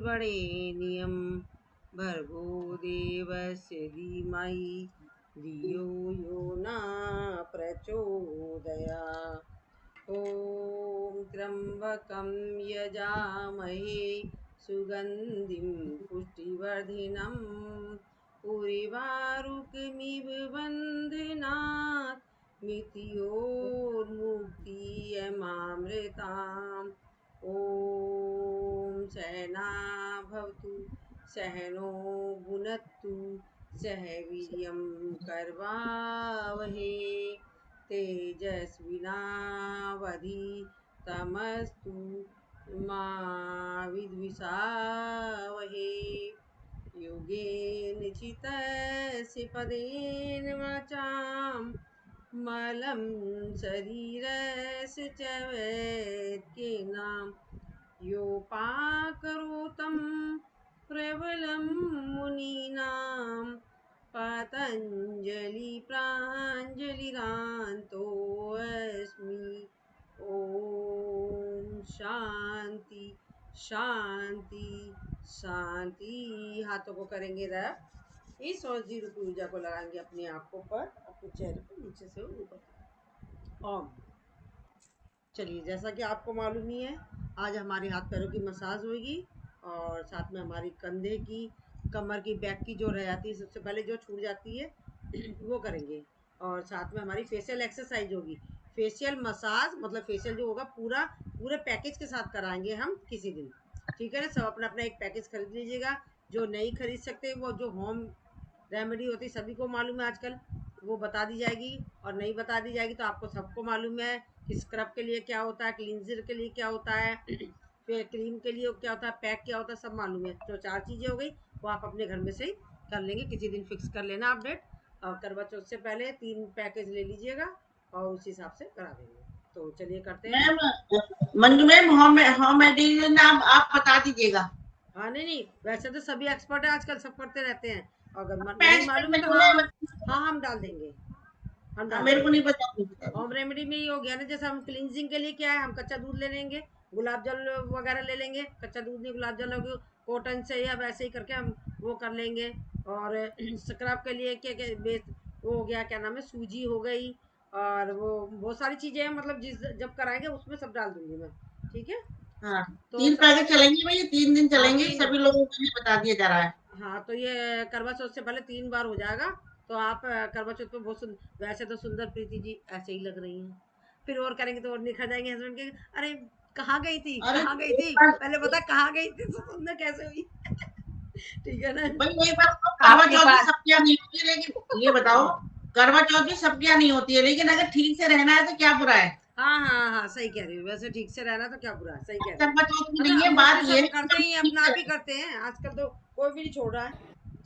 वरेण्यं भर्गो देवस्य धीमहि धियो यो न प्रचोदयात्। ॐ त्र्यम्बकं यजामहे सुगन्धिं पुष्टिवर्धिनम् उर्वारुकमिव बन्धनात् मृत्योर्मुक्तियमामृताम्। ॐ सहना भवतु सहनो भुनक्तु सह वीर्यं करवावहे तेजस्विनावधीतमस्तु मा विद्विषावहे। योगेन चितस्य पदेन वाचां मलं शरीरस्य च वैद्येनां योपाकरोतं प्रबलं मुनीनां पतञ्जलि प्राञ्जलिरान्तोऽस्मि। ॐ शांति शांति शांति। हाथों को करेंगे रब। इस और 0 की ऊर्जा को लगाएंगे अपने आंखों पर, अपने चेहरे पर, नीचे से ऊपर। ओम। चलिए, जैसा कि आपको मालूम ही है, आज हमारे हाथ पैरों की मसाज होगी और साथ में हमारी कंधे की, कमर की, बैक की जो रह जाती है, सबसे पहले जो छूट जाती है वो करेंगे। और साथ में हमारी फेशियल एक्सरसाइज होगी। फेशियल मसाज मतलब फेशियल जो होगा पूरे पैकेज के साथ कराएंगे हम किसी दिन। ठीक है ना? सब अपना अपना एक पैकेज खरीद लीजिएगा। जो नहीं खरीद सकते वो जो होम रेमेडी होती है सभी को मालूम है आजकल, वो बता दी जाएगी। और नहीं बता दी जाएगी तो आपको सबको मालूम है कि स्क्रब के लिए क्या होता है, क्लींजर के लिए क्या होता है, फिर क्रीम के लिए क्या होता है, पैक क्या होता है, सब मालूम है। तो 4 चीज़ें हो गई, वो आप अपने घर में से ही कर लेंगे। किसी दिन फिक्स कर लेना आप डेट, और करवा चौथ से पहले 3 पैकेज ले लीजिएगा और उस हिसाब से करा देंगे। तो चलिए करते हैं। Ma'am, Manju ma'am, home medicine नाम आप बता दीजिएगा। हाँ, नहीं वैसे तो सभी एक्सपर्ट है आजकल, सब करते रहते हैं। अगर नहीं एक्सपर्ट मालूम है तो मंजू हाँ मैम, हाँ हम डाल देंगे, हम डाल मेरे को देंगे। नहीं पता। होम रेमेडी में ये हो गया ना, जैसे हम क्लींजिंग के लिए क्या है, हम कच्चा दूध ले लेंगे, गुलाब जल वगैरह ले लेंगे, कच्चा दूध नहीं गुलाब जल होगी, कॉटन से या वैसे ही करके हम वो कर लेंगे। और स्क्रब के लिए क्या क्या बेस वो हो गया, क्या नाम है, सूजी हो गई, और वो बहुत सारी चीज़ें हैं, मतलब जिस जब कराएंगे उसमें सब डाल दूंगी मैं। ठीक है? हाँ, तो 3 सबसे पैकेट चलेंगे भैया, 3 दिन हाँ चलेंगे, 3, सभी लोगों को ये बता दिया जा रहा है। हाँ तो ये करवा चौथ से पहले 3 बार हो जाएगा। तो आप करवा चौथ पे बहुत वैसे तो सुंदर प्रीति जी ऐसे ही लग रही हैं। फिर और करेंगे तो और निखर जाएंगे हस्बैंड के, अरे कहाँ गई थी, अरे कहाँ गई थी, एक बार पहले बता कहाँ गई थी, तो सुंदर कैसे हुई। ठीक है ना? भाई, एक बार तो करवा आपके चौथ भी पास सबके यहाँ नहीं होती है, लेकिन ये बताओ, करवा चौथ भी सबके यहाँ नहीं होती है, लेकिन अगर ठीक से रहना है तो क्या बुरा है। हाँ हाँ हाँ, सही कह रही हूँ। वैसे ठीक से रहना तो क्या बुरा है, सही कह रही हूँ। करवा चौथ में नहीं मतलब है, मोस्टली बात ये सब है कि करते सब ही हैं, ठीक अपना से आप ही रहें। करते हैं आजकल तो। कोई भी नहीं छोड़ रहा है।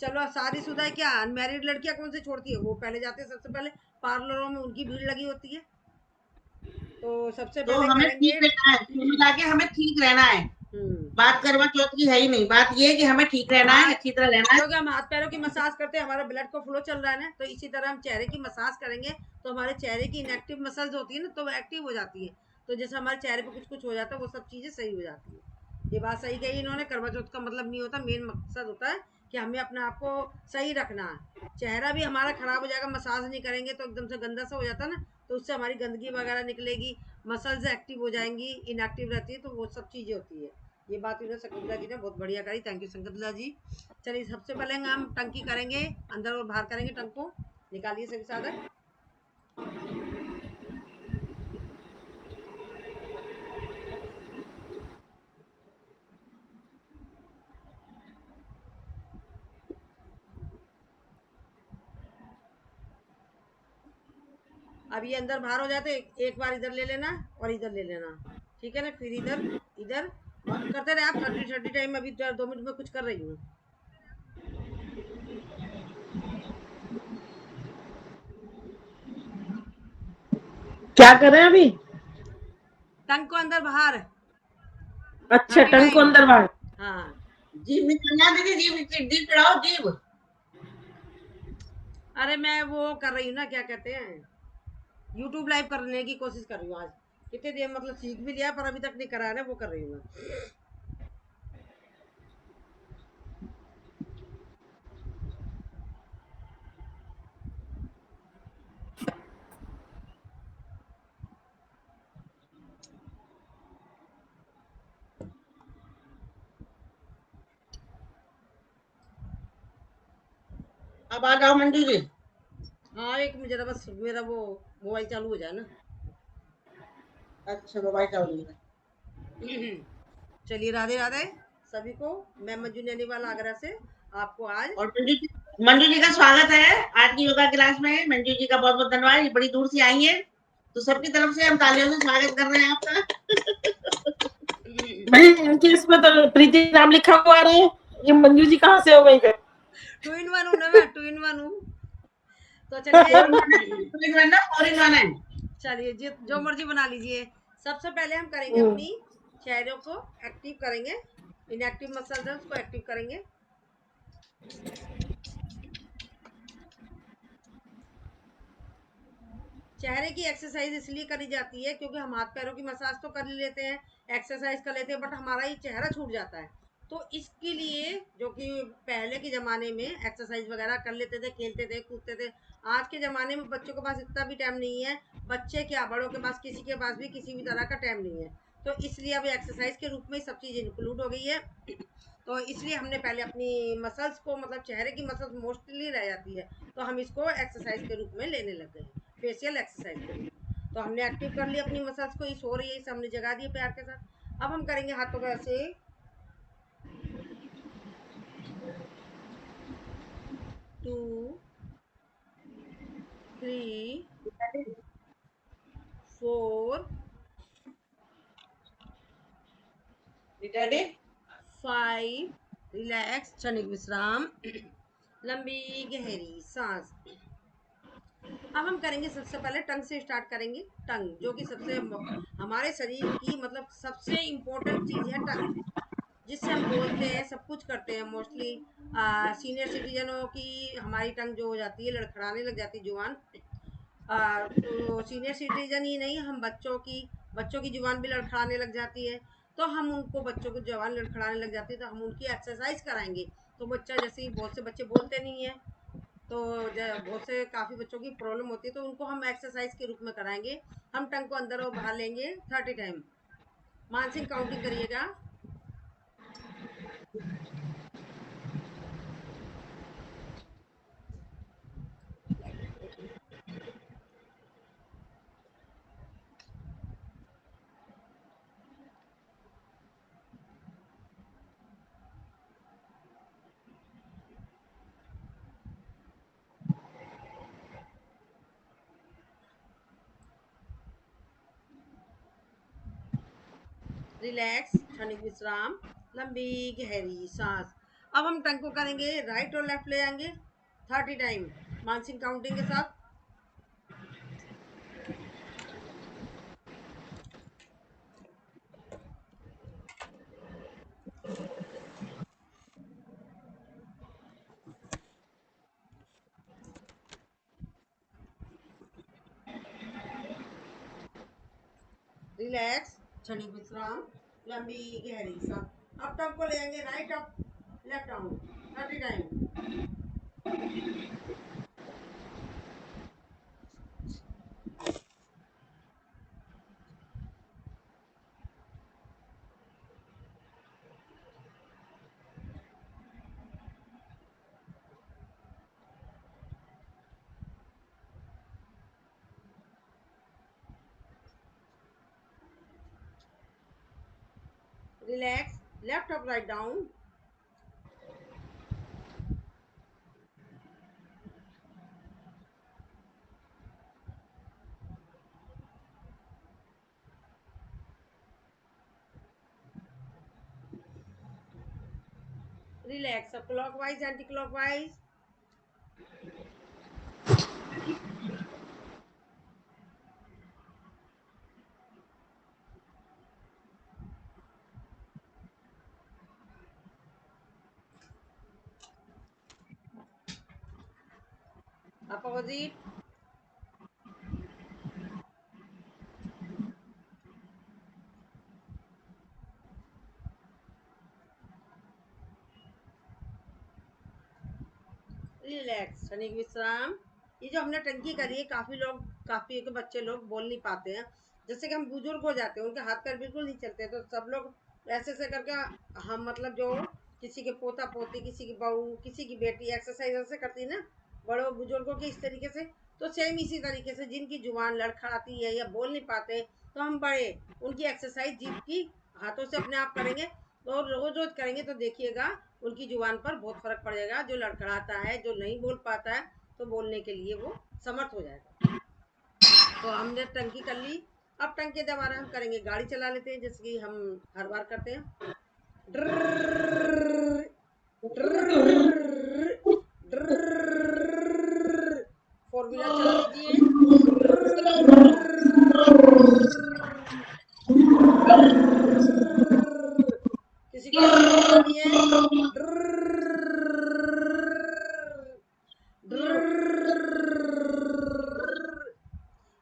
चलो शादीशुदा है, क्या अनमैरिड लड़कियां कौन से छोड़ती है, वो पहले जाते हैं सबसे पहले पार्लरों में, उनकी भीड़ लगी होती है। तो सबसे तो पहले हमें करेंगे। ठीक रहना है, कुल मिला के हमें ठीक रहना है। हम्म। बात करवा चौथ की है ही नहीं, बात ये है कि हमें ठीक रहना हाँ, है, अच्छी तरह रहना है। क्योंकि हम हाथ पैरों की मसाज करते हैं, हमारा ब्लड को फ्लो चल रहा है ना, तो इसी तरह हम चेहरे की मसाज करेंगे तो हमारे चेहरे की इनएक्टिव मसल्स होती है ना, तो वो एक्टिव हो जाती है। तो जैसे हमारे चेहरे पे कुछ कुछ हो जाता है, वो सब चीज़ें सही हो जाती है। ये बात सही कही इन्होंने। करवा चौथ का मतलब नहीं होता, मेन मकसद होता है कि हमें अपने आप को सही रखना है। चेहरा भी हमारा खराब हो जाएगा, मसाज नहीं करेंगे तो एकदम से गंदा सा हो जाता है ना, तो उससे हमारी गंदगी वगैरह निकलेगी, मसल्स एक्टिव हो जाएंगी, इनएक्टिव रहती है, तो वो सब चीज़ें होती है। ये बात इन्होंने शकुंतला जी ने बहुत बढ़िया करी। Thank you Shakuntala ji. चलिए, सबसे पहले हम टंकी करेंगे, अंदर और बाहर करेंगे। टंग को निकालिए सभी साधक। अब ये अंदर बाहर हो जाते, एक बार इधर ले लेना और इधर ले लेना। ठीक है ना? फिर इधर इधर करते रहे आप। 30 टाइम, अभी 2 मिनट में कुछ कर रही हूँ। क्या कर रहे हैं अभी? टंग को अंदर बाहर अच्छा, 30 टंग को टाइम। अंदर बाहर। हाँ। जीभ निकलना दीदी, जीभ जीभ चढ़ाओ, जीभ। अरे मैं वो कर रही हूँ ना, क्या कहते हैं, यूट्यूब लाइव करने की कोशिश कर रही हूँ आज। कितने देर मतलब सीख भी लिया, पर अभी तक नहीं करा है ना, वो कर रही हूँ मैं। अब आ जाओ मंजू जी। हाँ, एक मिनट जरा, बस मेरा वो मोबाइल चालू हो जाए ना। अच्छा मोबाइल चालू है। चलिए, राधे राधे सभी को। मैं मंजू नैनीवाल आगरा से आपको आज और मंजू जी का स्वागत है आज की योगा क्लास में। मंजू जी का बहुत बहुत धन्यवाद, ये बड़ी दूर से आई है, तो सबकी तरफ से हम तालियों से स्वागत कर रहे हैं आपका। भाई इनके इसमें तो प्रीति नाम लिखा हुआ आ रहा है, ये मंजू जी कहाँ से हो गई फिर? 2 in 1 हूँ ना, मैं 2 in 1 हूँ। तो चलिए, फोर इन वन है। चलिए जो मर्जी बना लीजिए। सबसे पहले हम करेंगे हम्म, अपनी चेहरों को एक्टिव करेंगे, इनएक्टिव मसल्स है उसको एक्टिव करेंगे। चेहरे की एक्सरसाइज इसलिए करी जाती है क्योंकि हम हाथ पैरों की मसाज तो कर ही लेते हैं, एक्सरसाइज कर लेते हैं, बट हमारा ये चेहरा छूट जाता है। तो इसके लिए, जो कि पहले के ज़माने में एक्सरसाइज वगैरह कर लेते थे, खेलते थे, कूदते थे। आज के ज़माने में बच्चों के पास इतना भी टाइम नहीं है, बच्चे क्या बड़ों के पास, किसी के पास भी किसी भी तरह का टाइम नहीं है। तो इसलिए अब एक्सरसाइज के रूप में सब चीज़ इंक्लूड हो गई है। तो इसलिए हमने पहले अपनी मसल्स को, मतलब चेहरे की मसल्स मोस्टली रह जाती है, तो हम इसको एक्सरसाइज के रूप में लेने लग गए, फेशियल एक्सरसाइज के रूप में। तो हमने एक्टिव कर लिया अपनी मसल्स को, ये सो रही है, इसे हमने जगा दिया प्यार के साथ। अब हम करेंगे हाथों को ऐसे 2 3 4 रेडी? 5, रिलैक्स, क्षणिक विश्राम, लंबी गहरी सांस। अब हम करेंगे सबसे पहले टंग से स्टार्ट करेंगे। टंग जो कि सबसे हमारे शरीर की, मतलब सबसे इम्पोर्टेंट चीज़ है टंग, जिससे हम बोलते हैं, सब कुछ करते हैं। मोस्टली सीनियर सिटीजनों की हमारी टंग जो हो जाती है, लड़खड़ाने लग जाती है जुबान। तो सीनियर सिटीजन ही नहीं, हम बच्चों की जुबान भी लड़खड़ाने लग जाती है। तो हम उनको, बच्चों को जुबान लड़खड़ाने लग जाती है तो हम उनकी एक्सरसाइज कराएंगे। तो बच्चा, जैसे ही बहुत से बच्चे बोलते नहीं है, तो बहुत से काफ़ी बच्चों की प्रॉब्लम होती है, तो उनको हम एक्सरसाइज के रूप में कराएंगे। हम टंग को अंदर और बाहर लेंगे 30 टाइम। मानसिक काउंटिंग करिएगा। रिलैक्स, क्षणिक विश्राम, लंबी गहरी सांस। अब हम टंग को करेंगे राइट और लेफ्ट ले जाएंगे 30 टाइम, मानसिक काउंटिंग के साथ। रिलैक्स, क्षणिक विश्राम, लंबी गहरी सांस। अब टंग को ले जाएंगे right up, left down 30 time. Relax, left up right down. Relax, अब clockwise anti clockwise. Opposite. Relax, क्षणिक विश्राम। ये जो हमने टंकी करी है, काफी के बच्चे लोग बोल नहीं पाते हैं। जैसे कि हम बुजुर्ग हो जाते हैं, उनके हाथ पैर बिल्कुल नहीं चलते, तो सब लोग ऐसे ऐसे करके, हम मतलब जो किसी के पोता पोती, किसी की बहू, किसी की बेटी एक्सरसाइज ऐसे करती है ना, बड़ों बुजुर्गों के इस तरीके से, तो सेम इसी तरीके से जिनकी जुबान लड़खड़ाती है या बोल नहीं पाते, तो हम बड़े उनकी एक्सरसाइज जीभ की हाथों से अपने आप करेंगे। तो रोज रोज करेंगे तो देखिएगा उनकी जुबान पर बहुत फर्क पड़ेगा। जो लड़खड़ाता है, जो नहीं बोल पाता है, तो बोलने के लिए वो समर्थ हो जाएगा। तो हमने टंकी कर ली। अब टंकी दोबारा हम करेंगे, गाड़ी चला लेते हैं जैसे कि हम हर बार करते हैं। ड्रर्रर्र, ड्रर्रर्र, ड्रर्रर्र। फोर व्हीलर चला लीजिए। किसी को साइकिल चलानी है।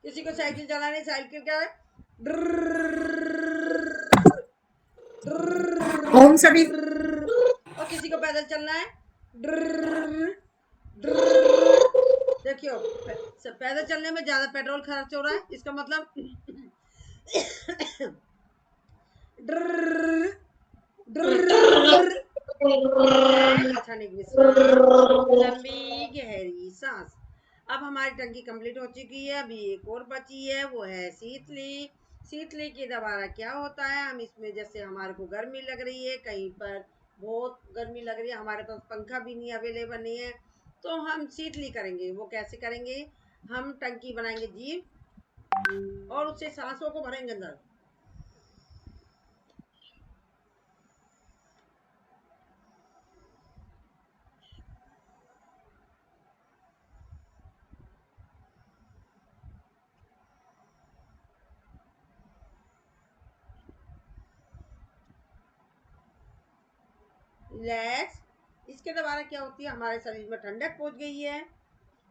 किसी को साइकिल चलानी है, साइकिल क्या है, ओम सभी और किसी को पैदल चलना है। देखियो, पैदल चलने में ज्यादा पेट्रोल खर्च हो रहा है, इसका मतलब क्षणिक विश्राम, लंबी गहरी सांस। अब हमारी टंकी कंप्लीट हो चुकी है। अभी एक और बची है, वो है शीतली। शीतली के द्वारा क्या होता है, हम इसमें जैसे हमारे को गर्मी लग रही है, कहीं पर बहुत गर्मी लग रही है, हमारे पास पंखा भी नहीं अवेलेबल नहीं है, तो हम शीतली करेंगे। वो कैसे करेंगे, हम टंकी बनाएंगे जीभ और उससे सांसों को भरेंगे अंदर। रिलैक्स। इसके द्वारा क्या होती है, हमारे शरीर में ठंडक पहुंच गई है।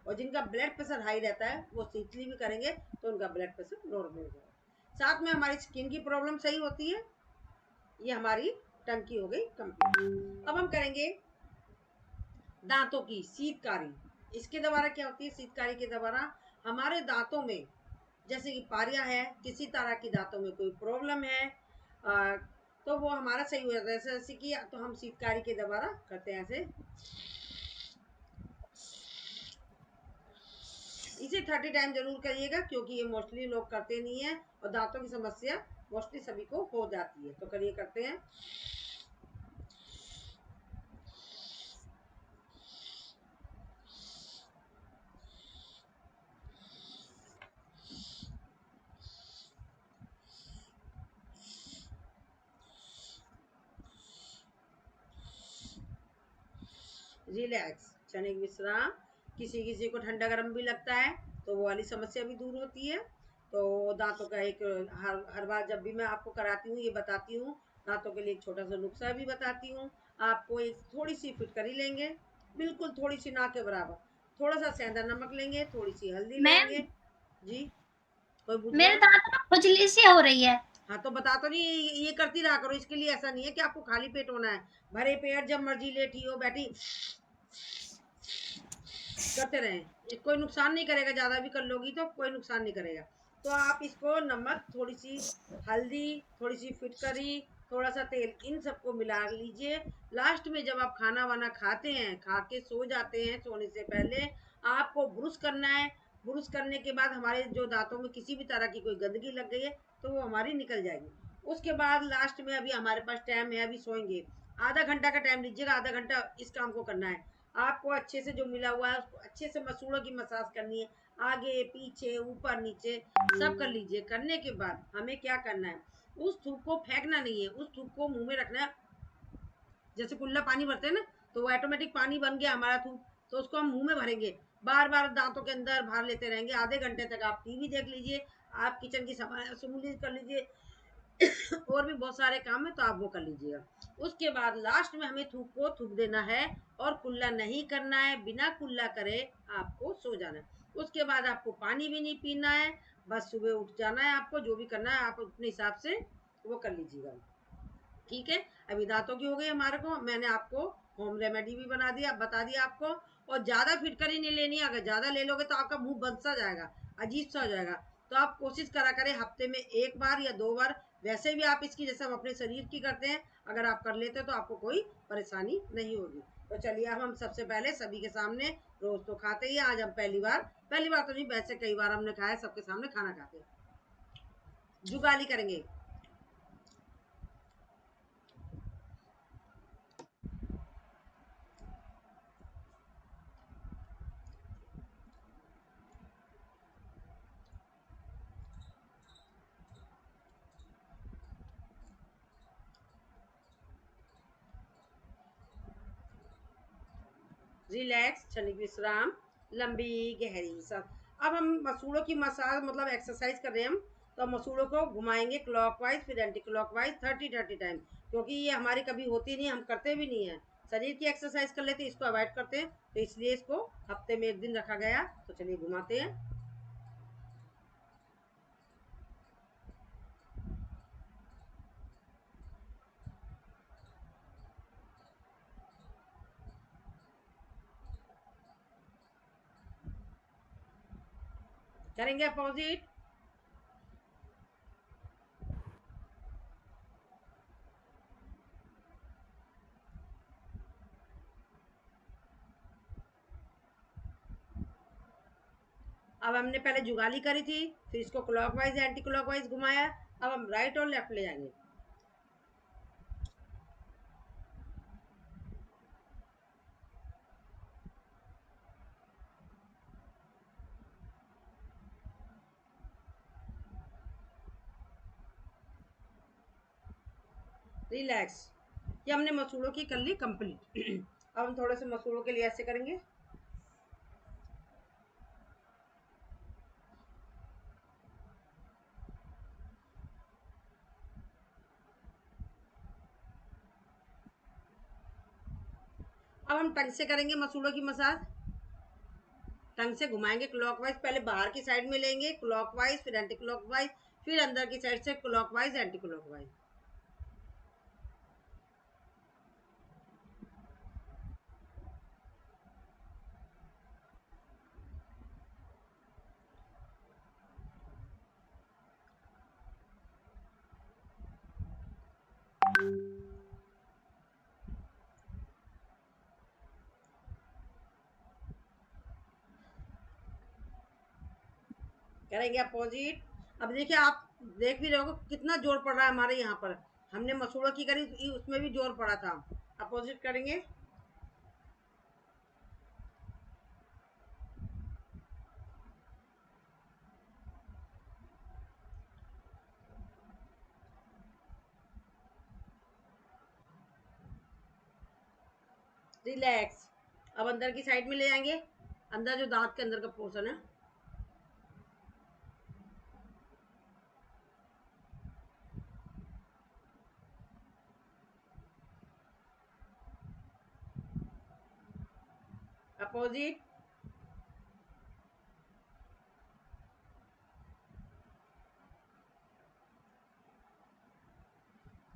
और जिनका ब्लड प्रेशर हाई रहता है वो शीतली भी करेंगे तो उनका ब्लड प्रेशर नॉर्मल हो जाएगा। साथ में हमारी स्किन की प्रॉब्लम सही होती है। ये हमारी टंकी हो गई कंप्लीट। अब हम करेंगे दांतों की शीतकारी। इसके द्वारा क्या होती है, शीतकारी के द्वारा हमारे दांतों में जैसे कि पारिया है, किसी तरह की दांतों में कोई प्रॉब्लम है, तो वो हमारा सही हो जाता है। जैसे कि तो हम शीतकारी के द्वारा करते हैं ऐसे। इसे 30 टाइम जरूर करिएगा क्योंकि ये मोस्टली लोग करते नहीं है और दांतों की समस्या मोस्टली सभी को हो जाती है। तो करिए, करते हैं। रिलैक्स, क्षणिक विश्राम। किसी किसी को ठंडा गर्म भी लगता है तो वो वाली समस्या भी दूर होती है। तो दांतों का एक हर बार जब भी मैं आपको कराती हूँ ये बताती हूँ, दांतों के लिए एक छोटा सा नुस्खा भी बताती हूँ। आपको एक थोड़ी सी फिटकरी लेंगे, बिल्कुल थोड़ी सी ना के बराबर, थोड़ा सा सेंधा नमक लेंगे, थोड़ी सी हल्दी मैम, लेंगे। जी, कोई पूछ रहा मेरे है? दांत में खुजली सी हो रही है। हाँ तो बता तो नहीं, ये करती रहा करो। इसके लिए ऐसा नहीं है कि आपको खाली पेट होना है। भरे पेट जब मर्जी लेटी हो बैठी करते रहें, ये कोई नुकसान नहीं करेगा। ज़्यादा भी कर लोगी तो कोई नुकसान नहीं करेगा। तो आप इसको नमक, थोड़ी सी हल्दी, थोड़ी सी फिटकरी, थोड़ा सा तेल, इन सबको मिला लीजिए। लास्ट में जब आप खाना वाना खाते हैं, खा के सो जाते हैं, सोने से पहले आपको ब्रुश करना है। ब्रुश करने के बाद हमारे जो दांतों में किसी भी तरह की कोई गंदगी लग गई है तो वो हमारी निकल जाएगी। उसके बाद लास्ट में अभी हमारे पास टाइम है, अभी सोएंगे। आधा घंटा का टाइम लीजिएगा, आधा घंटा इस काम को करना है। आपको अच्छे से जो मिला हुआ है उसको अच्छे से मसूड़ों की मसाज करनी है, आगे पीछे ऊपर नीचे सब कर लीजिए। करने के बाद हमें क्या करना है, उस थूक को फेंकना नहीं है, उस थूक को मुंह में रखना है। जैसे कुल्ला पानी भरते हैं ना, तो वो ऑटोमेटिक पानी बन गया हमारा थूक, तो उसको हम मुंह में भरेंगे, बार बार दांतों के अंदर भर लेते रहेंगे। आधे घंटे तक आप टीवी देख लीजिए, आप किचन की सफाई कर लीजिए, और भी बहुत सारे काम है तो आप वो कर लीजिएगा। उसके बाद लास्ट में हमें थूक को थूक देना है और कुल्ला नहीं करना है। बिना कुल्ला करे आपको सो जाना है। उसके बाद आपको पानी भी नहीं पीना है, बस सुबह उठ जाना है। आपको जो भी करना है आप अपने हिसाब से वो कर लीजिएगा। ठीक है, अभी दांतों की हो गई हमारे को, मैंने आपको होम रेमेडी भी बता दिया आपको। और ज्यादा फिटकरी नहीं लेनी है, अगर ज्यादा ले लोगे तो आपका मुंह बंद सा जाएगा, अजीब सा हो जाएगा। तो आप कोशिश करा करें हफ्ते में 1 बार या 2 बार। वैसे भी आप इसकी जैसे हम अपने शरीर की करते हैं, अगर आप कर लेते हैं तो आपको कोई परेशानी नहीं होगी। तो चलिए अब हम सबसे पहले सभी के सामने, रोज तो खाते ही, आज हम पहली बार तो नहीं, वैसे कई बार हमने खाया, सबके सामने खाना खाते, जुगाली करेंगे। रिलैक्स, क्षणिक विश्राम, लंबी गहरी सांस। अब हम मसूड़ों की मसाज मतलब एक्सरसाइज कर रहे हैं हम, तो मसूड़ों को घुमाएंगे क्लॉकवाइज फिर एंटी क्लॉकवाइज 30 टाइम, क्योंकि ये हमारी कभी होती नहीं, हम करते भी नहीं है। शरीर की एक्सरसाइज कर लेते, इसको अवॉइड करते हैं, तो इसलिए इसको हफ्ते में 1 दिन रखा गया। तो चलिए घुमाते हैं। करेंगे अपोजिट। अब हमने पहले जुगाली करी थी, फिर इसको क्लॉकवाइज एंटी क्लॉकवाइज घुमाया। अब हम राइट और लेफ्ट ले जाएंगे। रिलैक्स। ये हमने मसूड़ों की कर ली कंप्लीट। अब हम थोड़े से मसूड़ों के लिए ऐसे करेंगे। अब हम टंग से करेंगे मसूड़ों की मसाज। टंग से घुमाएंगे क्लॉकवाइज, पहले बाहर की साइड में लेंगे क्लॉकवाइज, फिर एंटी क्लॉकवाइज, फिर अंदर की साइड से क्लॉकवाइज एंटी क्लॉकवाइज। करेंगे अपोजिट। अब देखिए, आप देख भी रहे हो कितना जोर पड़ रहा है हमारे यहाँ पर। हमने मसूड़ों की करी, उसमें भी जोर पड़ा था। अपोजिट करेंगे। रिलैक्स। अब अंदर की साइड में ले जाएंगे, अंदर जो दांत के अंदर का पोर्शन है। अपोजिट।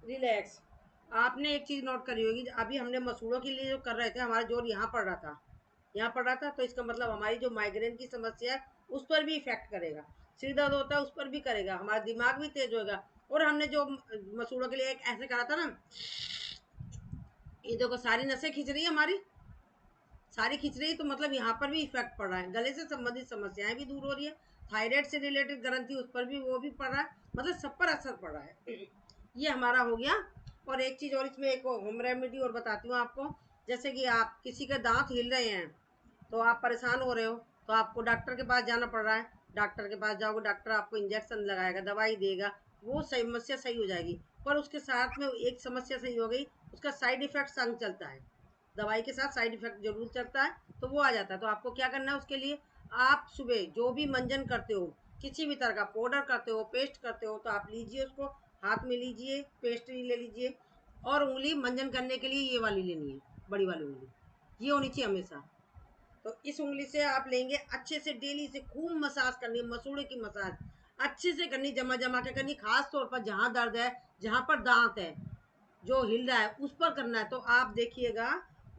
रिलैक्स। आपने एक चीज नोट करी होगी, अभी हमने मसूड़ों के लिए जो कर रहे थे, हमारा जोर यहाँ पड़ रहा था, यहाँ पड़ रहा था, तो इसका मतलब हमारी जो माइग्रेन की समस्या है उस पर भी इफेक्ट करेगा। सिर दर्द होता है उस पर भी करेगा, हमारा दिमाग भी तेज होगा। और हमने जो मसूड़ों के लिए एक ऐसे करा था ना, ये देखो सारी नसें खींच रही है हमारी, सारी खींच रही है, तो मतलब यहाँ पर भी इफेक्ट पड़ रहा है। गले से संबंधित समस्याएं भी दूर हो रही है, थायराइड से रिलेटेड ग्रंथि उस पर भी वो भी पड़ रहा है, मतलब सब पर असर पड़ रहा है। ये हमारा हो गया। और एक चीज और इसमें एक होम रेमेडी और बताती हूँ आपको। जैसे कि आप किसी के दांत हिल रहे हैं, तो आप परेशान हो रहे हो, तो आपको डॉक्टर के पास जाना पड़ रहा है। डॉक्टर के पास जाओगे, डॉक्टर आपको इंजेक्शन लगाएगा, दवाई देगा, वो समस्या सही हो जाएगी। पर उसके साथ में एक समस्या सही हो गई, उसका साइड इफेक्ट संग चलता है, दवाई के साथ साइड इफेक्ट जरूर चलता है, तो वो आ जाता है। तो आपको क्या करना है उसके लिए, आप सुबह जो भी मंजन करते हो, किसी भी तरह का पाउडर करते हो, पेस्ट करते हो, तो आप लीजिए उसको, हाथ में लीजिए, पेस्ट ले लीजिए, और उंगली मंजन करने के लिए ये वाली लेनी है, बड़ी वाली उंगली, ये होनी चाहिए हमेशा। तो इस उंगली से आप लेंगे, अच्छे से डेली से खूब मसाज करनी है, मसूड़े की मसाज अच्छे से करनी, जमा जमा के करनी, खास तौर पर जहाँ दर्द है, जहाँ पर दांत है जो हिल रहा है उस पर करना है। तो आप देखिएगा,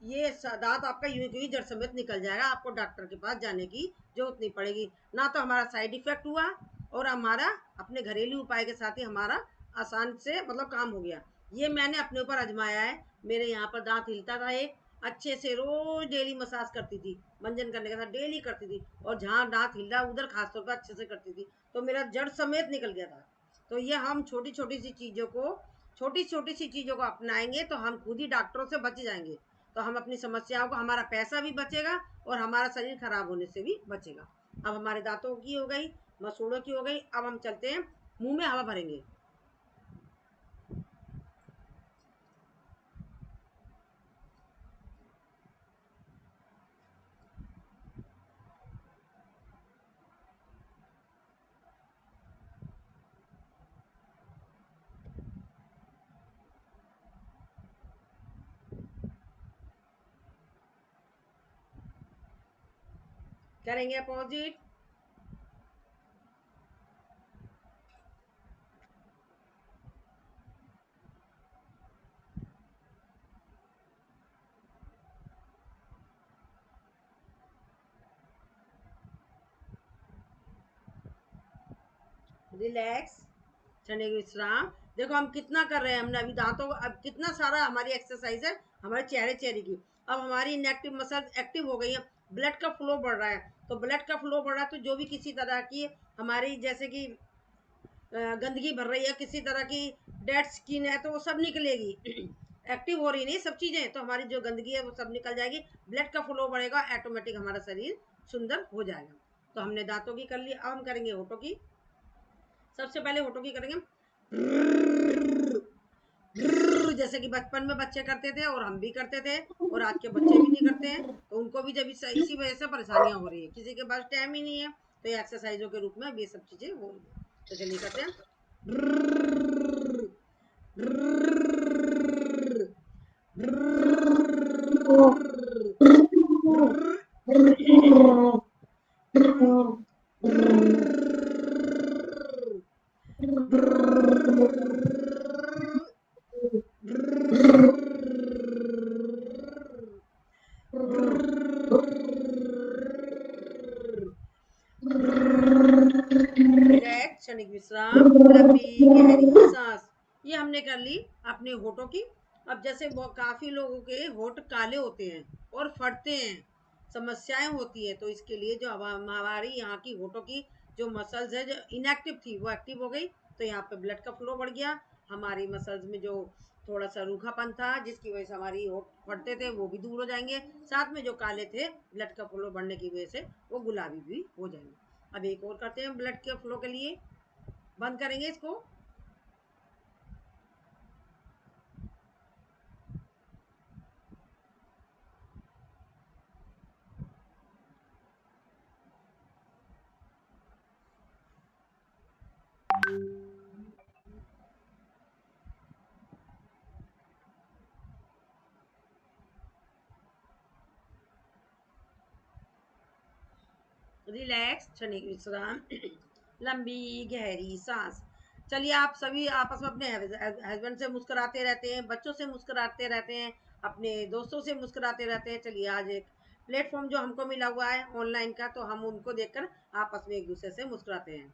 ये दांत आपका यूं ही जड़ समेत निकल जाएगा, आपको डॉक्टर के पास जाने की जरूरत नहीं पड़ेगी। ना तो हमारा साइड इफेक्ट हुआ, और हमारा अपने घरेलू उपाय के साथ ही हमारा आसान से मतलब काम हो गया। ये मैंने अपने ऊपर आजमाया है, मेरे यहाँ पर दांत हिलता था एक, अच्छे से रोज डेली मसाज करती थी, मंजन करने के साथ डेली करती थी, और जहाँ दांत हिला उधर खासतौर पर अच्छे से करती थी, तो मेरा जड़ समेत निकल गया था। तो ये हम छोटी छोटी सी चीज़ों को अपनाएंगे तो हम खुद ही डॉक्टरों से बच जाएंगे। तो हम अपनी समस्याओं को, हमारा पैसा भी बचेगा और हमारा शरीर खराब होने से भी बचेगा। अब हमारे दांतों की हो गई, मसूड़ों की हो गई, अब हम चलते हैं मुंह में हवा भरेंगे। करेंगे अपोजिट। रिलैक्स, चने की विश्राम। देखो हम कितना कर रहे हैं, हमने अभी दांतों, अब कितना सारा हमारी एक्सरसाइज है हमारे चेहरे की। अब हमारी इनएक्टिव मसल्स एक्टिव हो गई है, ब्लड का फ्लो बढ़ रहा है। तो ब्लड का फ्लो बढ़ रहा है तो जो भी किसी तरह की हमारी, जैसे कि गंदगी भर रही है, किसी तरह की डेड स्किन है, तो वो सब निकलेगी। एक्टिव हो रही नहीं सब चीज़ें, तो हमारी जो गंदगी है वो सब निकल जाएगी, ब्लड का फ्लो बढ़ेगा, ऑटोमेटिक हमारा शरीर सुंदर हो जाएगा। तो हमने दांतों की कर ली, अब हम करेंगे होठों की। सबसे पहले होठों की करेंगे, जैसे कि बचपन में बच्चे करते थे और हम भी करते थे, और आज के बच्चे भी नहीं करते हैं, तो उनको भी जब इसी वजह से परेशानियां हो रही है, किसी के पास टाइम ही नहीं है, तो ये एक्सरसाइजों के रूप में अब ये सब चीजें हो रही है। तो चलिए करते हैं। रिलैक्स, क्षणिक विश्राम, लंबी गहरी सांस। ये हमने कर ली अपने होठों की। अब जैसे काफी लोगों के होठ काले होते हैं और फटते हैं, समस्याएं होती है, तो इसके लिए जो हमारी यहाँ की होठों की जो मसल्स है, जो इनएक्टिव थी वो एक्टिव हो गई, तो यहाँ पे ब्लड का फ्लो बढ़ गया। हमारी मसल्स में जो थोड़ा सा रूखापन था, जिसकी वजह से हमारी होठ फटते थे, वो भी दूर हो जाएंगे। साथ में जो काले थे, ब्लड का फ्लो बढ़ने की वजह से वो गुलाबी भी हो जाएंगे। अब एक और करते हैं ब्लड के फ्लो के लिए, बंद करेंगे इसको। रिलैक्स, क्षणिक विश्राम, लंबी गहरी सांस। चलिए आप सभी आपस में अपने हस्बैंड से मुस्कुराते रहते हैं, बच्चों से मुस्कुराते रहते हैं, अपने दोस्तों से मुस्कुराते रहते हैं। चलिए आज एक प्लेटफॉर्म जो हमको मिला हुआ है ऑनलाइन का, तो हम उनको देखकर आपस में एक दूसरे से मुस्कुराते हैं।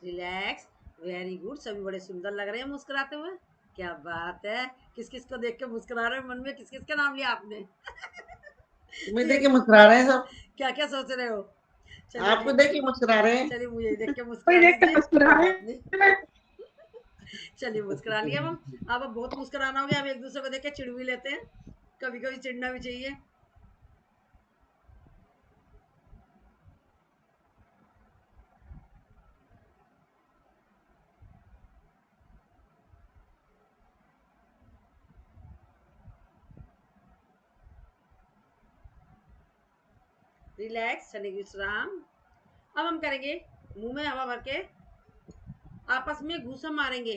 रिलैक्स, वेरी गुड, सभी बड़े सुंदर लग रहे हैं मुस्कुराते हुए। क्या बात है, किस किस को देख के मुस्कुरा रहे हैं, मन में किस किस का नाम लिया आपने? तुम्हें देख के मुस्कुरा रहे हैं सब, क्या क्या सोच रहे हो? चलिए आपको देख के मुस्कुरा रहे हैं। चलिए मुझे देख के कोई मुस्कुरा देख कर लीजिए, मुस्कुरा कोई रहे बात नहीं। हैं। चलिए मुस्कुरा लिया हम। अब बहुत मुस्कुराना हो गया, अब एक दूसरे को देख के चिढ़ भी लेते हैं, कभी कभी चिढ़ना भी चाहिए। रिलैक्स, क्षणिक विश्राम। अब हम करेंगे मुंह में हवा भर के आपस में घूसा मारेंगे।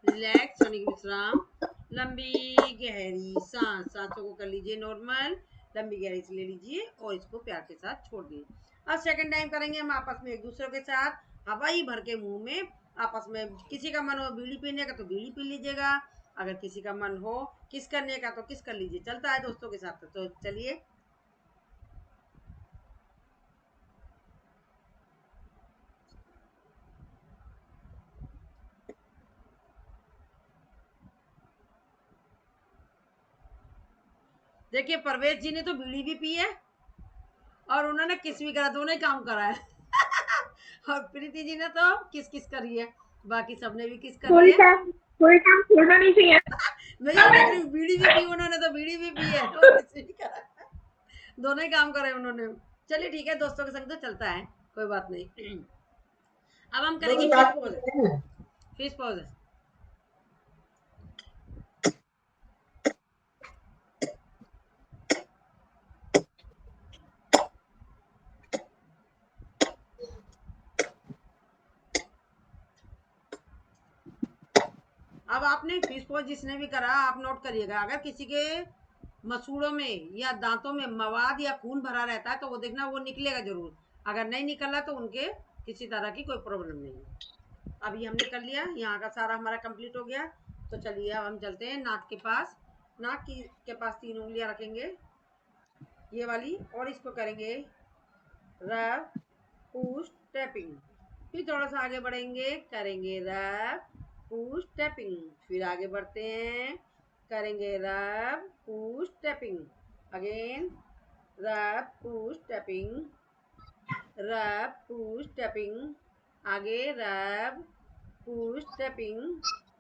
रिलैक्स, क्षणिक विश्राम, लंबी गहरी सांस। सांसों को कर लीजिए नॉर्मल, लंबी गहरी से ले लीजिए और इसको प्यार के साथ छोड़ दिए। अब सेकंड टाइम करेंगे हम आपस में एक दूसरे के साथ हवा ही भर के मुंह में आपस में। किसी का मन हो बीड़ी पीने का तो बीड़ी पी लीजिएगा, अगर किसी का मन हो किस करने का तो किस कर लीजिए, चलता है दोस्तों के साथ। तो चलिए देखिए, परवेज जी ने तो बीड़ी भी पी है और उन्होंने किस भी करा, दोनों ही काम करा है। और प्रीति जी ने तो किस किस करी है, बाकी सबने भी किस करी है। कोई काम छोड़ना नहीं चाहिए। मैं ये देख रही हूँ, बीड़ी भी पी उन्होंने, तो बीड़ी भी पी है और किस भी करा है। दोनों ही काम करे उन्होंने। चलिए ठीक है, दोस्तों के संग तो चलता है, कोई बात नहीं। अब हम करेंगे फिश पॉज। फिश पॉज अब आपने फिश पॉज जिसने भी करा आप नोट करिएगा, अगर किसी के मसूड़ों में या दांतों में मवाद या खून भरा रहता है तो वो देखना वो निकलेगा जरूर, अगर नहीं निकला तो उनके किसी तरह की कोई प्रॉब्लम नहीं है। अब ये हमने कर लिया, यहाँ का सारा हमारा कंप्लीट हो गया। तो चलिए अब हम चलते हैं नाक के पास। नाक के पास 3 उंगलियां रखेंगे, ये वाली, और इसको करेंगे रब पुश टैपिंग। फिर थोड़ा सा आगे बढ़ेंगे, करेंगे रब पुश टैपिंग। फिर आगे बढ़ते हैं, करेंगे rub push tapping. Again rub push tapping, rub push tapping. आगे rub push tapping.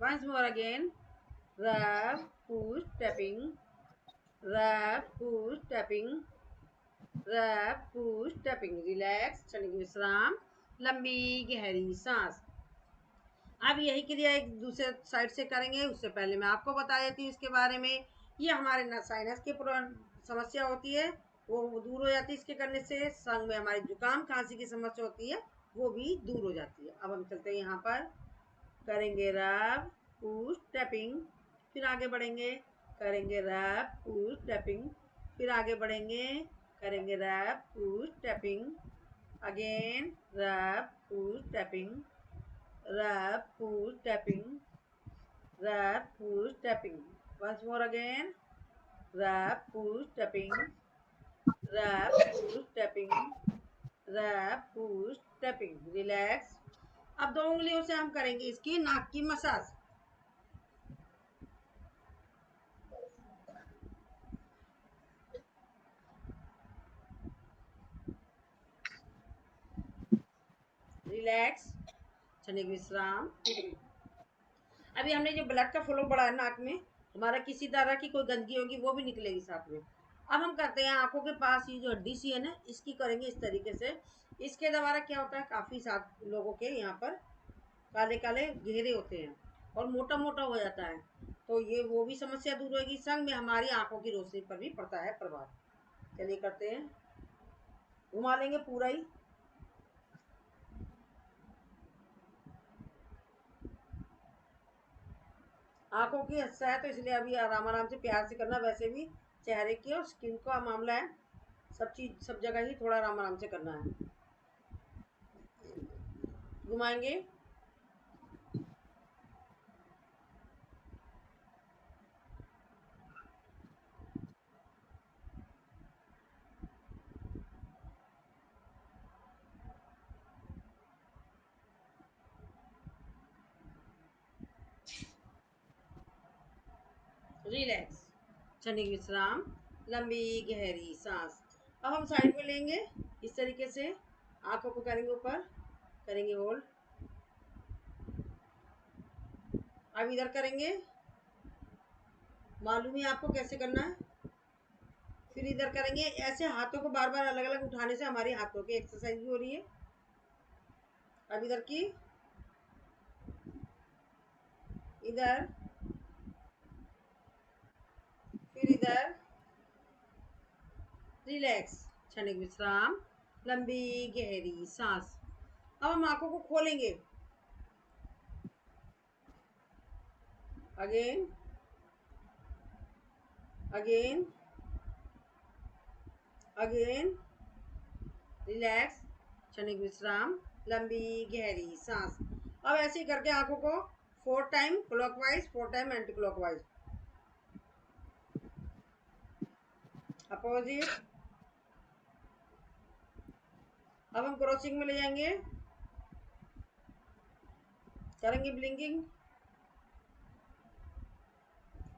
Once more again rub push tapping, rub push tapping, rub push tapping. Relax, क्षणिक विश्राम, लंबी गहरी सांस। अब यही क्रिया एक दूसरे साइड से करेंगे, उससे पहले मैं आपको बता देती हूँ इसके बारे में। ये हमारे साइनस की समस्या होती है वो दूर हो जाती है इसके करने से। संग में हमारी जुकाम खांसी की समस्या होती है वो भी दूर हो जाती है। अब हम चलते हैं यहाँ पर, करेंगे रब पुश टैपिंग। फिर आगे बढ़ेंगे, करेंगे रब पुश टैपिंग। फिर आगे बढ़ेंगे, करेंगे rub push tapping. Again rub push tapping, rub push tapping, rub push tapping. Once more again, rub push tapping, rub push tapping, rub push tapping. Relax. अब 2 उंगलियों से हम करेंगे इसकी नाक की मसाज। रिलैक्स, क्षणिक विश्राम। अभी हमने जो ब्लड का फ्लो बढ़ा है नाक में, हमारा किसी तरह की कोई गंदगी होगी वो भी निकलेगी साथ में। अब हम करते हैं आंखों के पास ये जो हड्डी सी है ना, इसकी करेंगे इस तरीके से। इसके द्वारा क्या होता है, काफी साथ लोगों के यहाँ पर काले काले घेरे होते हैं और मोटा मोटा हो जाता है, तो ये वो भी समस्या दूर होगी। संग में हमारी आंखों की रोशनी पर भी पड़ता है प्रभाव। चलिए करते हैं, घुमा लेंगे पूरा ही। आंखों की हिस्सा है तो इसलिए अभी आराम आराम से प्यार से करना, वैसे भी चेहरे की और स्किन का मामला है, सब चीज सब जगह ही थोड़ा आराम आराम से करना है। घुमाएंगे, रिलैक्स, क्षणिक विश्राम, लंबी गहरी सांस। अब हम साइड में लेंगे इस तरीके से, आंखों को करेंगे ऊपर, करेंगे होल्ड। अब इधर करेंगे, मालूम है आपको कैसे करना है। फिर इधर करेंगे, ऐसे हाथों को बार बार अलग अलग उठाने से हमारे हाथों की एक्सरसाइज भी हो रही है। अब इधर की, इधर, फिर इधर। रिलैक्स, क्षणिक विश्राम, लंबी गहरी सांस। अब हम आंखों को खोलेंगे, अगेन, अगेन, अगेन रिलैक्स, क्षणिक विश्राम, लंबी गहरी सांस। अब ऐसे ही करके आंखों को 4 time clockwise, 4 time anti clockwise, opposite. अब हम क्रॉसिंग में ले जाएंगे, करेंगे ब्लिंकिंग,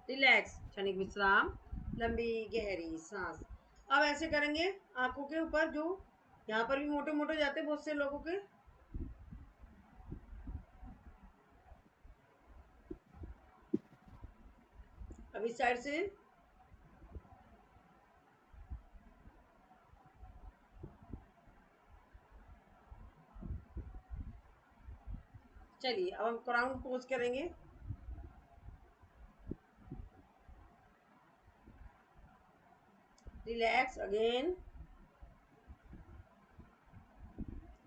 रिलैक्स, क्षणिक विश्राम, लंबी गहरी सांस। अब ऐसे करेंगे आंखों के ऊपर, जो यहाँ पर भी मोटे मोटे जाते हैं बहुत से लोगों के। अब इस साइड से चलिए, अब हम क्राउन पोज करेंगे। Relax, again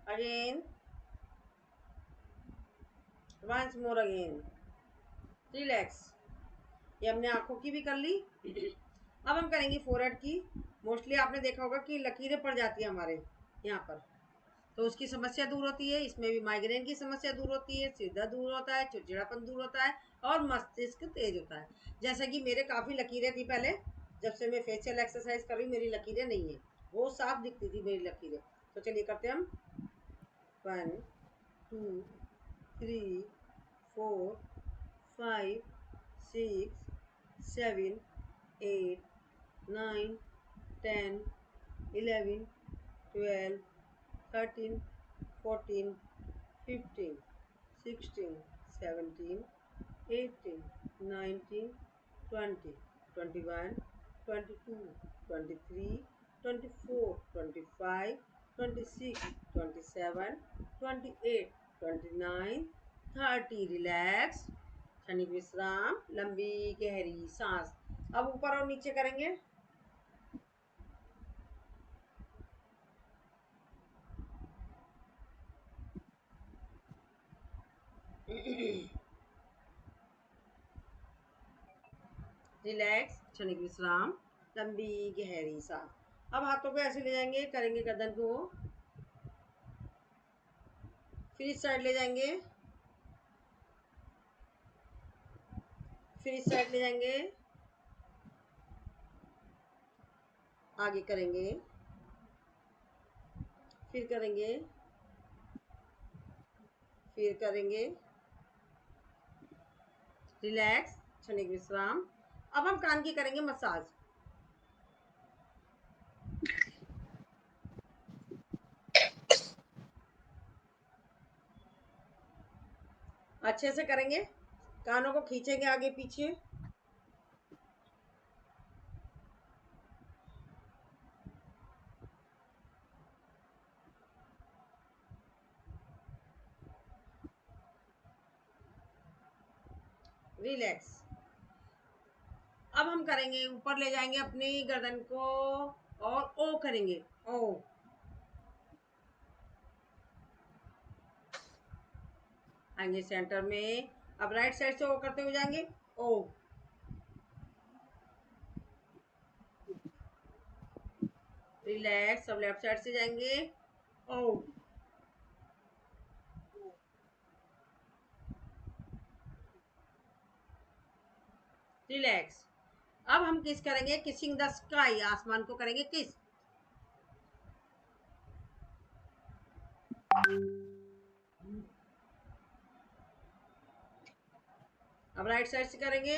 again, once more again, relax. ये हमने आंखों की भी कर ली। अब हम करेंगे फोरहेड की। मोस्टली आपने देखा होगा कि लकीरें पड़ जाती है हमारे यहाँ पर, तो उसकी समस्या दूर होती है। इसमें भी माइग्रेन की समस्या दूर होती है, सिर दर्द दूर होता है, चिड़चिड़ापन दूर होता है और मस्तिष्क तेज होता है। जैसे कि मेरे काफ़ी लकीरें थी पहले, जब से मैं फेशियल एक्सरसाइज कर रही मेरी लकीरें नहीं है, वो साफ दिखती थी मेरी लकीरें। तो चलिए करते हम 1 2 3 4 5 6 7 8 9 10 11 12 13 14 15 16 17 18 19 20 21 22 23 24 25 26 27 28 29 30। रिलैक्स, क्षणिक विश्राम, लंबी गहरी सांस। अब ऊपर और नीचे करेंगे। रिलैक्स, क्षणिक विश्राम, लंबी गहरी सांस। अब हाथों को ऐसे ले जाएंगे, करेंगे गर्दन को, फिर इस साइड ले जाएंगे, फिर इस साइड ले जाएंगे, आगे करेंगे, फिर करेंगे, फिर करेंगे। रिलैक्स, क्षणिक विश्राम। अब हम कान की करेंगे मसाज। अच्छे से करेंगे, कानों को खींचेंगे आगे पीछे। रिलैक्स। अब हम करेंगे, ऊपर ले जाएंगे अपनी गर्दन को और ओ करेंगे, ओ। आएंगे सेंटर में। अब राइट साइड से ओ करते हुए जाएंगे, ओ। रिलैक्स। अब लेफ्ट साइड से जाएंगे, ओ। रिलैक्स। अब हम किस करेंगे, किसिंग द स्काई, आसमान को करेंगे किस। अब राइट साइड से करेंगे,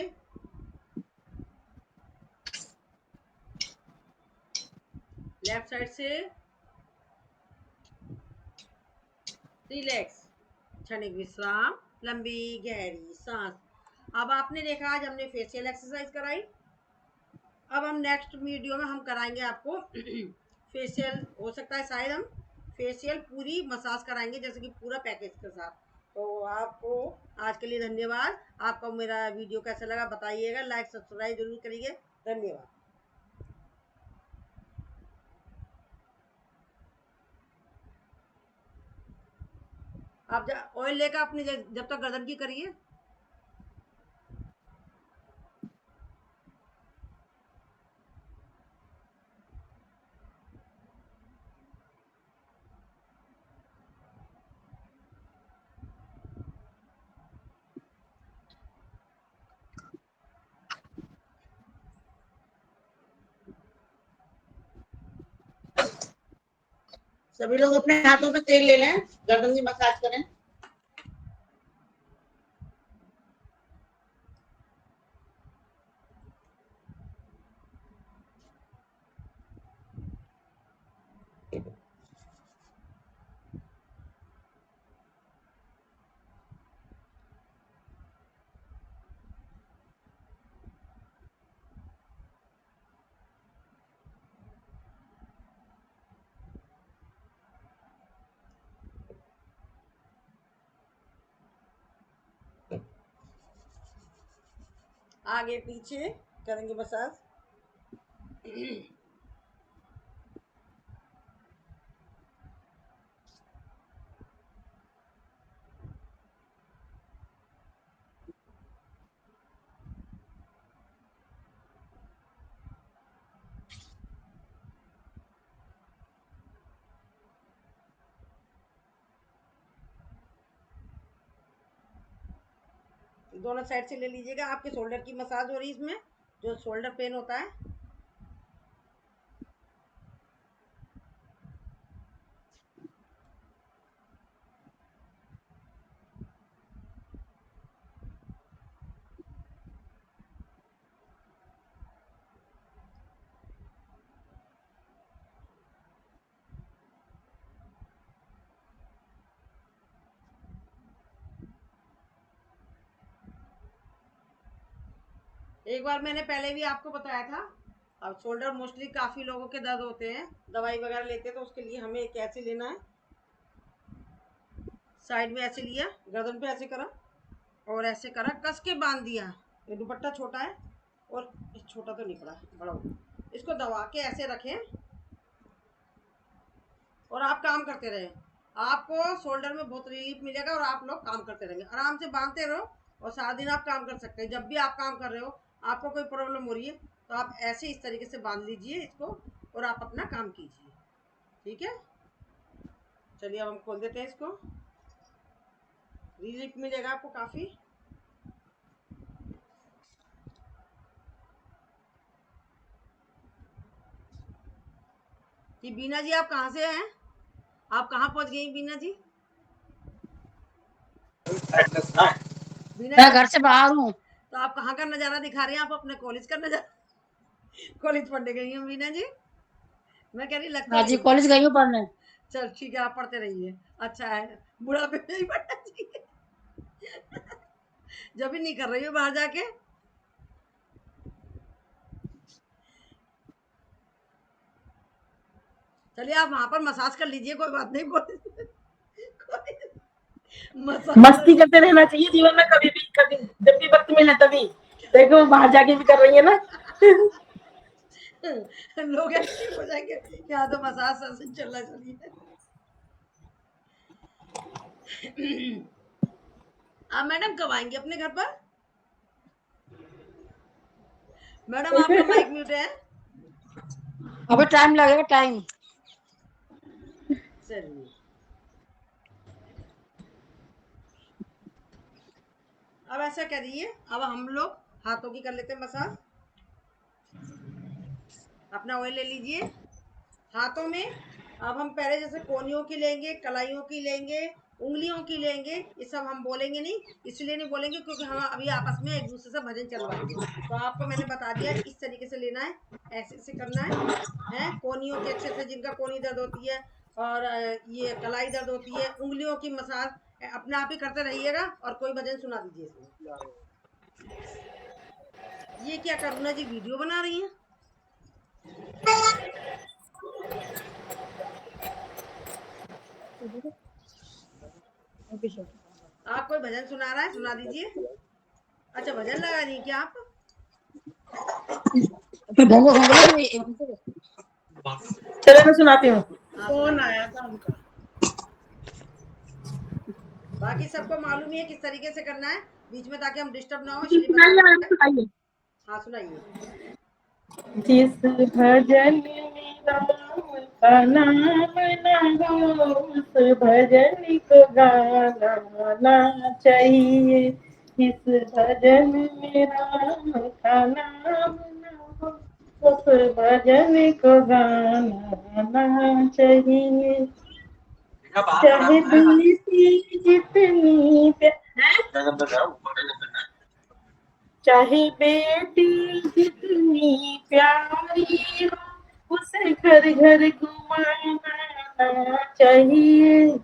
लेफ्ट साइड से। रिलैक्स, क्षणिक विश्राम, लंबी गहरी सांस। अब आपने देखा आज हमने फेशियल एक्सरसाइज कराई। अब हम नेक्स्ट वीडियो में हम कराएंगे आपको फेशियल, हो सकता है शायद हम फेशियल पूरी मसाज कराएंगे, जैसे कि पूरा पैकेज के साथ। तो आपको आज के लिए धन्यवाद। आपको मेरा वीडियो कैसा लगा बताइएगा, लाइक सब्सक्राइब जरूर करिए। धन्यवाद। आप ऑयल लेकर अपनी जब तक गर्दन की करिए। सभी लोग अपने हाथों पे तेल ले लें, गर्दन की मसाज करें। आगे पीछे करेंगे मसाज। दोनों साइड से ले लीजिएगा। आपके शोल्डर की मसाज हो रही है इसमें, जो शोल्डर पेन होता है। एक बार मैंने पहले भी आपको बताया था। अब शोल्डर मोस्टली काफ़ी लोगों के दर्द होते हैं, दवाई वगैरह लेते हैं, तो उसके लिए हमें कैसे लेना है। साइड में ऐसे लिया, गर्दन पे ऐसे करा और ऐसे करा, कस के बांध दिया। ये दुपट्टा छोटा है और छोटा तो नहीं पड़ा, बड़ा हो। इसको दबा के ऐसे रखें और आप काम करते रहें। आपको शोल्डर में बहुत रिलीफ मिलेगा और आप लोग काम करते रहेंगे। आराम से बांधते रहो और सारा दिन आप काम कर सकते हैं। जब भी आप काम कर रहे हो, आपको कोई प्रॉब्लम हो रही है, तो आप ऐसे इस तरीके से बांध लीजिए इसको और आप अपना काम कीजिए। ठीक है, चलिए अब हम खोल देते हैं इसको। रिलीफ मिलेगा आपको काफ़ी। जी बीना जी, आप कहाँ से हैं? आप कहाँ पहुँच गई बीना जी? बीना मैं जी, घर से बाहर हूँ। तो आप कहाँ का नज़ारा दिखा रहे हैं? आप अपने कॉलेज का नज़ारा कॉलेज पढ़ने गई हैं बीना जी? मैं कह रही लगता हाँ नहीं जी, है। कॉलेज गई हूँ पढ़ने। चल ठीक है, आप पढ़ते रहिए, अच्छा है। बुढ़ापे में नहीं पढ़ना चाहिए। जब भी नहीं कर रही हो बाहर जाके। चलिए आप वहां पर मसाज कर लीजिए, कोई बात नहीं। मसाज मस्ती करते रहना चाहिए जीवन में, कभी भी, कभी जब भी वक्त मिले तभी। देखो बाहर जाके भी कर रही है ना। लोग एक्टिव हो जाएंगे, यहाँ तो मसाज सेशन चल रहा है। चलिए आप मैडम कब आएंगे अपने घर पर? मैडम आपका माइक म्यूट है। अभी टाइम लगेगा, टाइम। चलिए अब ऐसा करिए, अब हम लोग हाथों की कर लेते हैं मसाज। अपना ऑयल ले लीजिए हाथों में। अब हम पहले जैसे कोनियों की लेंगे, कलाइयों की लेंगे, उंगलियों की लेंगे। ये सब हम बोलेंगे नहीं, इसलिए नहीं बोलेंगे क्योंकि हम अभी आपस में एक दूसरे से भजन चलवाएंगे। तो आपको मैंने बता दिया इस तरीके से लेना है, ऐसे ऐसे करना है। कोनियों के अच्छे से, जिनका कोनी दर्द होती है और ये कलाई दर्द होती है, उंगलियों की मसाज अपने आप ही करते रहिएगा और कोई भजन सुना दीजिए इसमें। ये क्या करुणा जी वीडियो बना रही हैं? आप कोई भजन सुना रहा है, सुना दीजिए। अच्छा भजन लगा रही हैं क्या आप? चलो मैं सुनाती हूँ। हाँ फोन सुनाइए। आया था उनका। बाकी सबको मालूम ही है किस तरीके से करना है बीच में, ताकि हम डिस्टर्ब ना हो, लेकिन इसलिए बता सुनाइए मैडम, देते हैं। सुनाइए। हाँ सुनाइए। जिस भजन में राम का नाम ना हो, उस भजन को गाना चाहिए। जिस भजन में राम का नाम ना हो, उस भजन को गाना चाहिए। चाहे बेटी जितनी चाहे बेटी जितनी प्यारी हो उसे घर घर घुमाना चाहिए।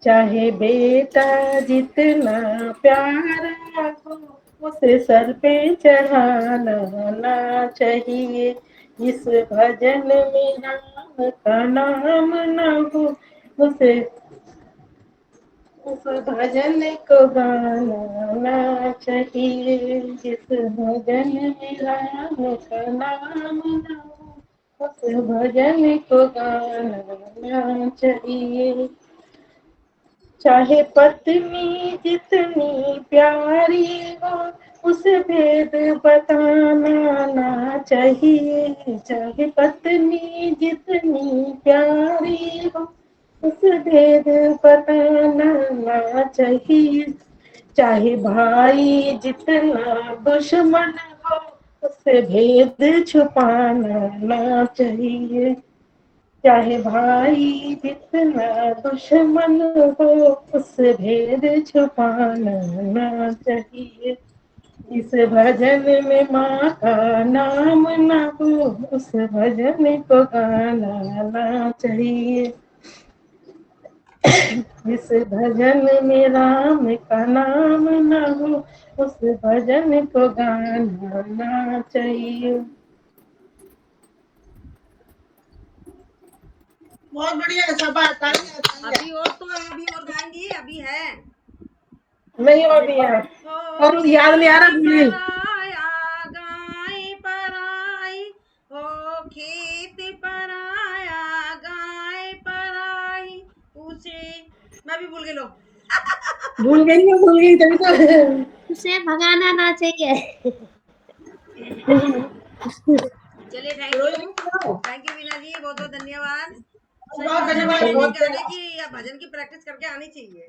चाहे बेटा जितना प्यारा हो उसे सर पे चढ़ाना चाहिए। इस भजन में राम का नाम न हो उसे उस भजन को गाना चाहिए। जिस भजन में राम का नाम न हो उस भजन को गाना चाहिए। चाहे पत्नी जितनी प्यारी हो उसे भेद बताना ना चाहिए। चाहे पत्नी जितनी प्यारी हो उसे भेद बताना ना चाहिए। चाहे भाई जितना दुश्मन हो उसे भेद छुपाना ना चाहिए। चाहे भाई जितना दुश्मन हो उससे भेद छुपाना ना चाहिए। इस भजन में माँ का नाम ना हो उस भजन को गाना ना चाहिए। इस भजन में राम का नाम ना हो उस भजन को गाना ना चाहिए। बहुत बढ़िया सभा तालियां अभी और तो अभी और गाएंगी, अभी है। नहीं और नहीं है हो और याद नहीं आ रहा, खेत भूल गई। पराया गाय पराई, हो खेत पराया गाय पराई, पूछे मैं भी भूल गई। लो भूल गई तभी तो। उसे भगाना ना चाहिए। चलिए, थैंक यू वीना जी, बहुत बहुत धन्यवाद। बहुत धन्यवाद। मुझे बहुत गाने की या भजन की प्रैक्टिस करके आनी चाहिए।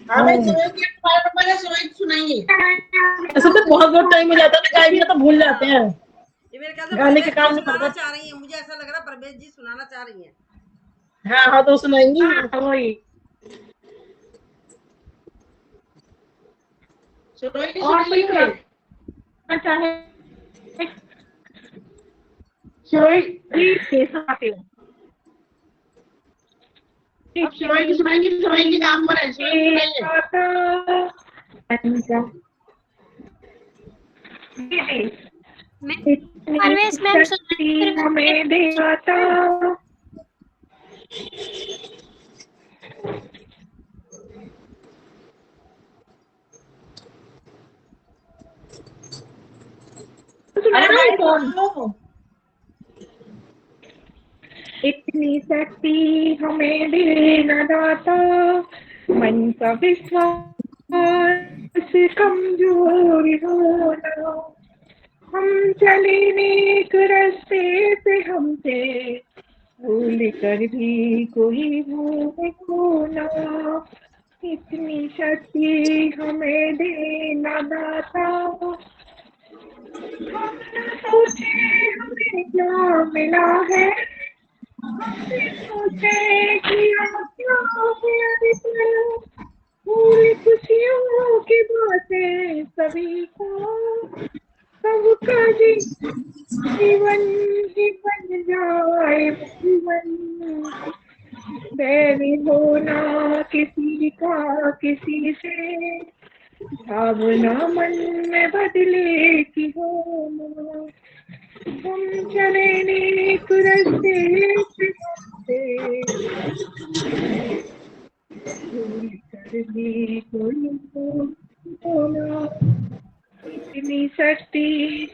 हाँ भाई सुरेश जी पहले सुरेश सुनाइए। ऐसा तो बहुत बहुत टाइम हो जाता है ना, गाय भी तो भूल जाते हैं। ये मेरे ख्याल से गाने के प्रवेश काम जी में सुनाना पड़ता चाह रही है, मुझे ऐसा लग रहा है प्रवेश जी सुनाना चाह रही है। हाँ हाँ तो सुनाएंगी वही। और कोई सुनाना चाहे सुनाएंगे काम पर है परवेश मैम सुनाइए। अरे भाई सुनो। इतनी शक्ति हमें देना दाता, मन का विश्वास कमजोर होना। हम चले नेक रास्ते पे हमसे भूल कर भी कोई भूल होना। इतनी शक्ति हमें देना दाता, हम न सोचे हमें क्या मिला है, सोचे कि पूरी खुशियों की बातें सभी को, सबका जीवन ही बन जाए जीवन। बैरी होना किसी का किसी से, भावना मन में बदले की होना। हम चले नेक रास्ते पे भूल कर भी कोई होना। इतनी शक्ति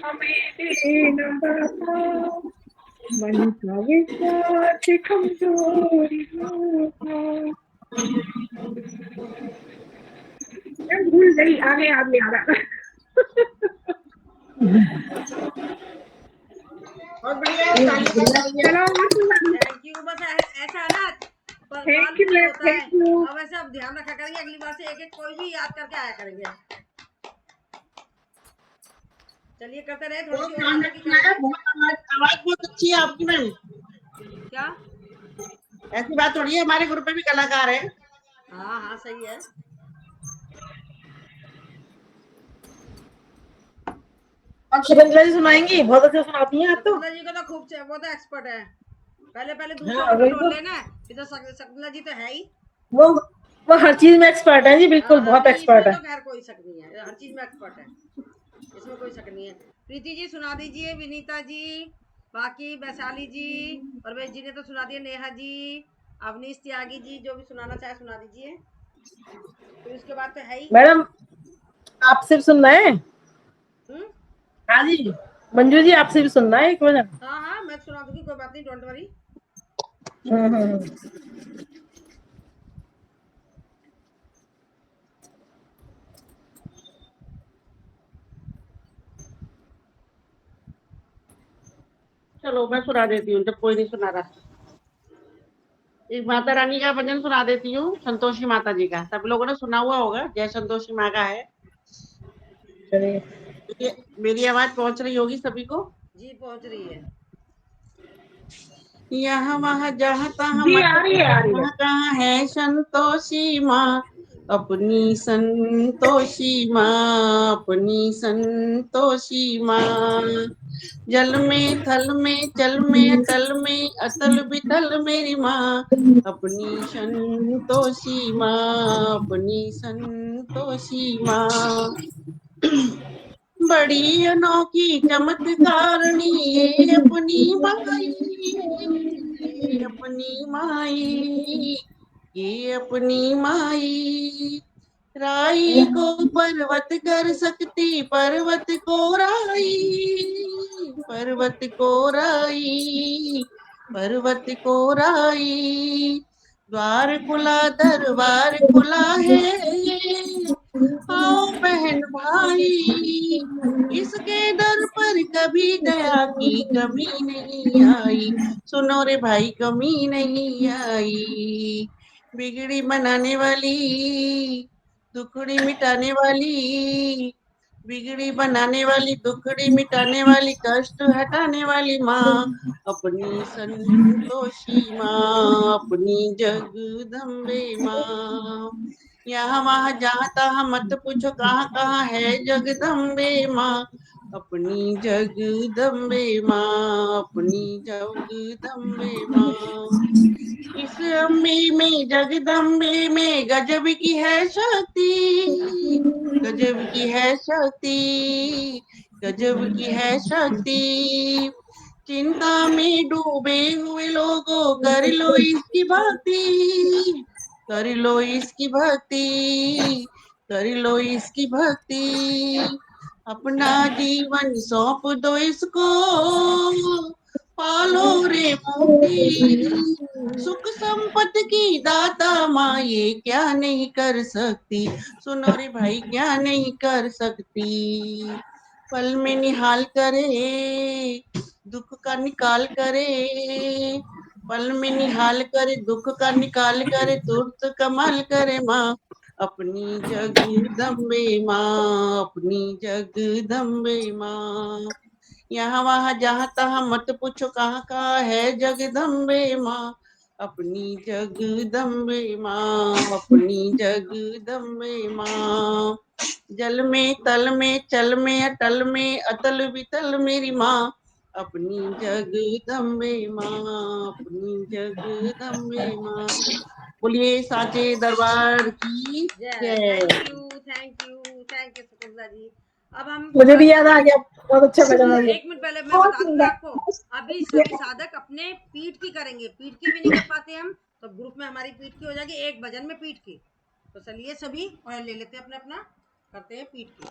हमें देना दाता, मन का विश्वास कमजोरी होना। मैं भूल गई, आगे याद नहीं आ रहा। बहुत बढ़िया तालियां। चलो और सुनाइए। Thank you. बस ऐसा है ना, थैंक यू मैम, होता है। Thank you. अब ऐसे अब ध्यान रखा करेंगे, अगली बार से एक एक कोई भी याद करके आया करेंगे। चलिए करते रहे, थोड़ी सी और गाने की बहुत आवाज बहुत अच्छी है आपकी मैम। क्या ऐसी बात थोड़ी है, हमारे ग्रुप में भी कलाकार है। हाँ हाँ सही है। अब शकुंतला जी सुनाएंगी, बहुत अच्छा सुनाती हैं आप तो। शकुंतला जी को तो खूब वो तो एक्सपर्ट है। पहले दूसरों हाँ को वही टटोल तो, लेना, फिर तो शकुंतला जी तो है ही। वो वो हर चीज में एक्सपर्ट है जी, बिल्कुल हाँ बहुत नहीं, इसमें एक्सपर्ट है। तो खैर कोई शक नहीं है, हर चीज में एक्सपर्ट है, इसमें कोई शक नहीं है। प्रीति जी सुना दीजिए, विनीता जी, बाकी वैशाली जी, परवेश जी ने तो सुना दिया, नेहा जी, अवनीश त्यागी जी, जो भी सुनाना चाहे सुना दीजिए, फिर उसके बाद तो है ही। मैडम आप सिर्फ सुनना है। हम्म। हाँ जी, मंजू जी आपसे भी सुनना है एक भजन। हाँ हाँ मैं सुना दूंगी, कोई बात नहीं, डोंट वरी। हम्म। चलो मैं सुना देती हूँ, जब कोई नहीं सुना रहा। एक माता रानी का भजन सुना देती हूँ, संतोषी माता जी का। सब लोगों ने सुना हुआ होगा, जय संतोषी माँ का है। चलिए। मेरी आवाज पहुंच रही होगी सभी को। जी पहुंच रही है। यहाँ वहाँ जहाँ तहाँ जी मत आ रही है, आ पूछो रही है। कहाँ कहाँ है संतोषी माँ, अपनी संतोषी माँ, अपनी संतोषी माँ। जल में थल में चल में अतल में अतल बितल मेरी माँ, अपनी संतोषी माँ, अपनी संतोषी माँ। बड़ी अनोखी चमत्कारणी ये अपनी माई, ये अपनी माई, ये अपनी माई। राई को पर्वत कर सकती, पर्वत को राई, पर्वत को राई, पर्वत को राई। द्वार खुला दरबार खुला है, आओ बहन भाई, इसके दर पर कभी दया की कमी नहीं आई। सुनो रे भाई कमी नहीं आई। बिगड़ी बनाने वाली, दुखड़ी मिटाने वाली, बिगड़ी बनाने वाली, दुखड़ी मिटाने वाली, कष्ट हटाने वाली माँ, अपनी संतोषी माँ, अपनी जगदम्बे माँ। यहाँ वहाँ जहाँ तहाँ मत पूछो कहाँ कहाँ है जगदम्बे माँ, अपनी जगदम्बे माँ, अपनी जगदम्बे माँ। इस अम्बे में जगदम्बे में गजब की है शक्ति, गजब की है शक्ति, गजब की है शक्ति। चिंता में डूबे हुए लोगों कर लो इसकी भक्ति, कर लो इसकी भक्ति, कर लो इसकी भक्ति। अपना जीवन सौंप दो इसको, पालो रे मुक्ति। सुख संपत्ति की दाता माँ ये क्या नहीं कर सकती, सुनो रे भाई क्या नहीं कर सकती। पल में निहाल करे, दुख का निकाल करे, पल में निहाल करे, दुख का निकाल करे, तुरंत कमाल करे माँ, अपनी जगदम्बे माँ, अपनी जगदम्बे माँ। यहाँ वहाँ जहाँ तहाँ मत पूछो कहाँ कहाँ है जगदम्बे माँ, अपनी जगदम्बे माँ, अपनी जगदम्बे माँ। जल में तल में चल में अटल में अतल वितल मेरी माँ, अपनी जगदम्बे माँ, अपनी जगदम्बे माँ। बोलिए साचे दरबार की जय, जय। Thank you Shakuntala ji. अब हम मुझे भी याद आ गया, बहुत अच्छा भजन है ये। एक मिनट पहले मैं बता दूंगी आपको, अभी सभी साधक अपने पीठ की करेंगे, पीठ की भी नहीं कर पाते हम तो ग्रुप में हमारी पीठ की हो जाएगी, एक भजन में पीठ की। तो चलिए सभी ऑयल ले लेते हैं अपना अपना, करते हैं पीठ की।